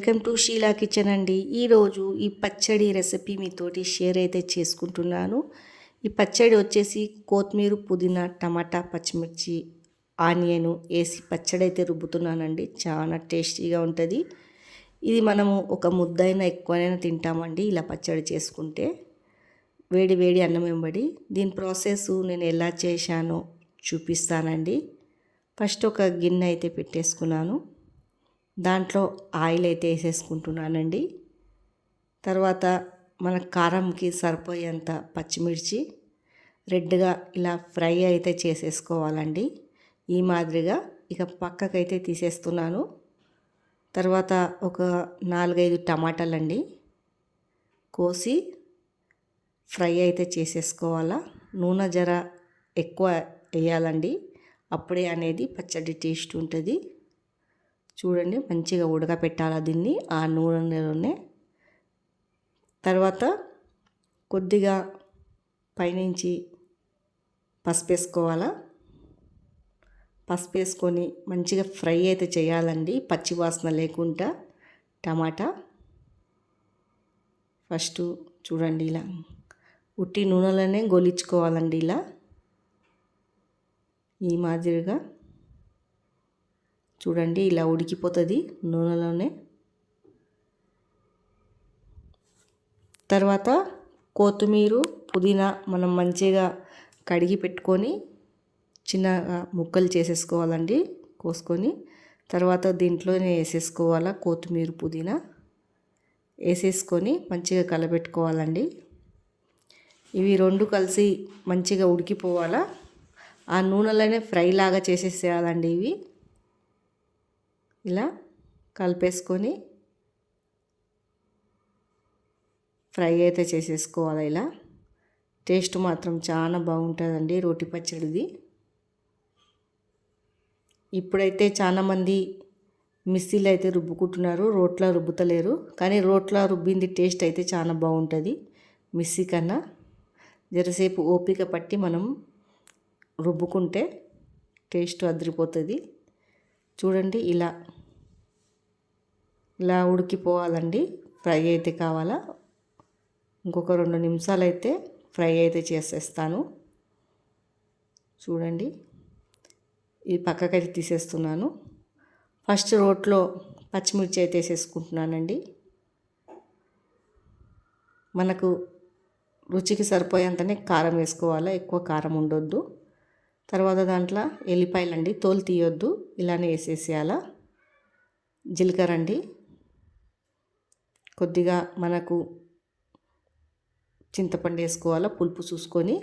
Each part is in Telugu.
వెల్కమ్ టు షీలా కిచెన్ అండి. ఈరోజు ఈ పచ్చడి రెసిపీ మీతోటి షేర్ అయితే చేసుకుంటున్నాను. ఈ పచ్చడి వచ్చేసి కొత్తిమీర, పుదీనా, టమాటా, పచ్చిమిర్చి, ఆనియన్ వేసి పచ్చడి అయితే రుబ్బుతున్నానండి. చాలా టేస్టీగా ఉంటుంది. ఇది మనము ఒక ముద్దైనా ఎక్కువైనా తింటామండి ఇలా పచ్చడి చేసుకుంటే. వేడి వేడి అన్నం వెంబడి దీని ప్రాసెస్ నేను ఎలా చేశానో చూపిస్తానండి. ఫస్ట్ ఒక గిన్నె అయితే పెట్టేసుకున్నాను. దాంట్లో ఆయిల్ అయితే వేసేసుకుంటున్నానండి. తర్వాత మన కారంకి సరిపోయేంత పచ్చిమిర్చి రెడ్గా ఇలా ఫ్రై అయితే చేసేసుకోవాలండి. ఈ మాదిరిగా ఇక పక్కకైతే తీసేస్తున్నాను. తర్వాత ఒక 4-5 టమాటాలండి కోసి ఫ్రై అయితే చేసేసుకోవాలా. నూనె జర ఎక్కువ వేయాలండి, అప్పుడే అనేది పచ్చడి టేస్ట్ ఉంటుంది. చూడండి, మంచిగా ఉడకపెట్టాలి దీన్ని ఆ నూనెలోనే. తర్వాత కొద్దిగా పైనుంచి పసుపు వేసుకోవాలా. పసుపు వేసుకొని మంచిగా ఫ్రై అయితే చేయాలండి, పచ్చి వాసన లేకుండా టమాటా. ఫస్ట్ చూడండి, ఇలా ఉట్టి నూనెలోనే గోలించుకోవాలండి. ఇలా ఈ మాదిరిగా చూడండి, ఇలా ఉడికిపోతుంది నూనెలోనే. తర్వాత కొత్తిమీర, పుదీనా మనం మంచిగా కడిగి పెట్టుకొని చిన్నగా ముక్కలు చేసేసుకోవాలండి కోసుకొని. తర్వాత దీంట్లోనే వేసేసుకోవాలా కొత్తిమీర, పుదీనా వేసేసుకొని మంచిగా కలబెట్టుకోవాలండి. ఇవి రెండు కలిసి మంచిగా ఉడికిపోవాలా. ఆ నూనెలోనే ఫ్రై లాగా చేసేసేయాలండి. ఇవి ఇలా కలిపేసుకొని ఫ్రై అయితే చేసేసుకోవాలి. ఇలా టేస్ట్ మాత్రం చాలా బాగుంటుందండి రోటి పచ్చడిది. ఇప్పుడైతే చాలామంది మిక్సీలో అయితే రుబ్బుకుంటున్నారు, రోట్లో రుబ్బుతలేరు. కానీ రోట్లో రుబ్బింది టేస్ట్ అయితే చాలా బాగుంటుంది మిక్సీ కన్నా. జరసేపు ఓపిక పట్టి మనం రుబ్బుకుంటే టేస్ట్ అదిరిపోతుంది. చూడండి, ఇలా ఇలా ఉడికిపోవాలండి. ఫ్రై అయితే కావాలా. ఇంకొక 2 నిమిషాలు అయితే ఫ్రై అయితే చేసేస్తాను. చూడండి, ఈ పక్కకైతే తీసేస్తున్నాను. ఫస్ట్ రోట్లో పచ్చిమిర్చి అయితే వేసేసుకుంటున్నానండి. మనకు రుచికి సరిపోయేంతనే కారం వేసుకోవాలి, ఎక్కువ కారం ఉండొద్దు. తర్వాత దాంట్లో ఎల్లిపాయలండి, తోలు తీయొద్దు, ఇలానే వేసేసేయాల. జీలకర్ర అండి, కొద్దిగా మనకు చింతపండు వేసుకోవాలా, పులుపు చూసుకొని.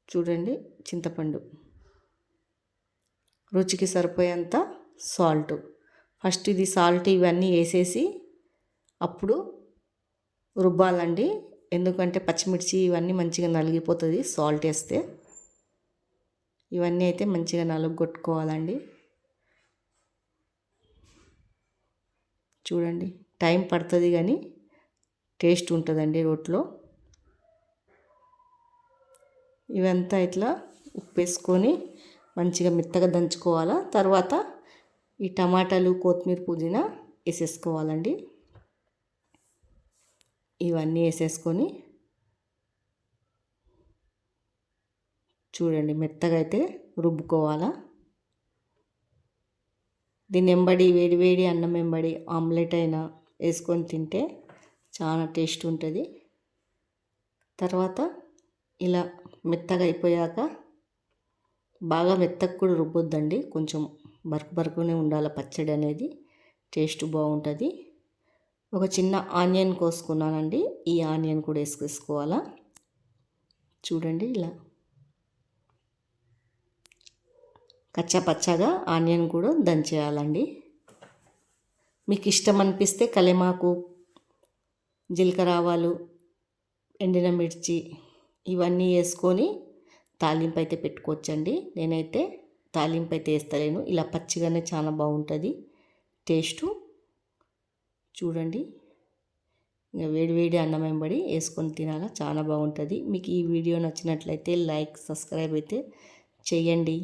చూడండి, చింతపండు, రుచికి సరిపోయేంత సాల్ట్. ఫస్ట్ ఇది సాల్ట్ ఇవన్నీ వేసేసి అప్పుడు రుబ్బాలండి. ఎందుకంటే పచ్చిమిర్చి ఇవన్నీ మంచిగా నలిగిపోతుంది సాల్ట్ వేస్తే. ఇవన్నీ అయితే మంచిగా నలుగొట్టుకోవాలండి. చూడండి, టైం పడుతుంది కానీ టేస్ట్ ఉంటుందండి రోట్లో. ఇవంతా ఇట్లా ఉప్పు వేసుకొని మంచిగా మెత్తగా దంచుకోవాలా. తర్వాత ఈ టమాటాలు, కొత్తిమీర, పుదీనా వేసేసుకోవాలండి. ఇవన్నీ వేసేసుకొని చూడండి మెత్తగా అయితే రుబ్బుకోవాలా. దీని వెంబడి వేడి వేడి అన్నం వెంబడి ఆమ్లెట్ అయినా వేసుకొని తింటే చాలా టేస్ట్ ఉంటుంది. తర్వాత ఇలా మెత్తగా అయిపోయాక, బాగా మెత్తగా కూడా రుబ్బొద్దండి, కొంచెం బరుకు బరుకునే ఉండాలి పచ్చడి అనేది, టేస్ట్ బాగుంటుంది. ఒక చిన్న ఆనియన్ కోసుకున్నానండి, ఈ ఆనియన్ కూడా వేసేసుకోవాలా. చూడండి, ఇలా కచ్చాపచ్చాగా ఆనియన్ కూడా దంచేయాలండి. మీకు ఇష్టం అనిపిస్తే కలేమాకు, జీలకర్ర ఆవాలు, ఎండిన మిర్చి ఇవన్నీ వేసుకొని తాలింపు అయితే పెట్టుకోవచ్చండి. నేనైతే తాలింపు అయితే వేస్తలేను, ఇలా పచ్చిగానే చాలా బాగుంటుంది టేస్టు. చూడండి, ఇంకా వేడి వేడి అన్నం వెంబడి వేసుకొని తినాలా, చాలా బాగుంటుంది. మీకు ఈ వీడియో నచ్చినట్లయితే లైక్, సబ్స్క్రైబ్ అయితే చేయండి.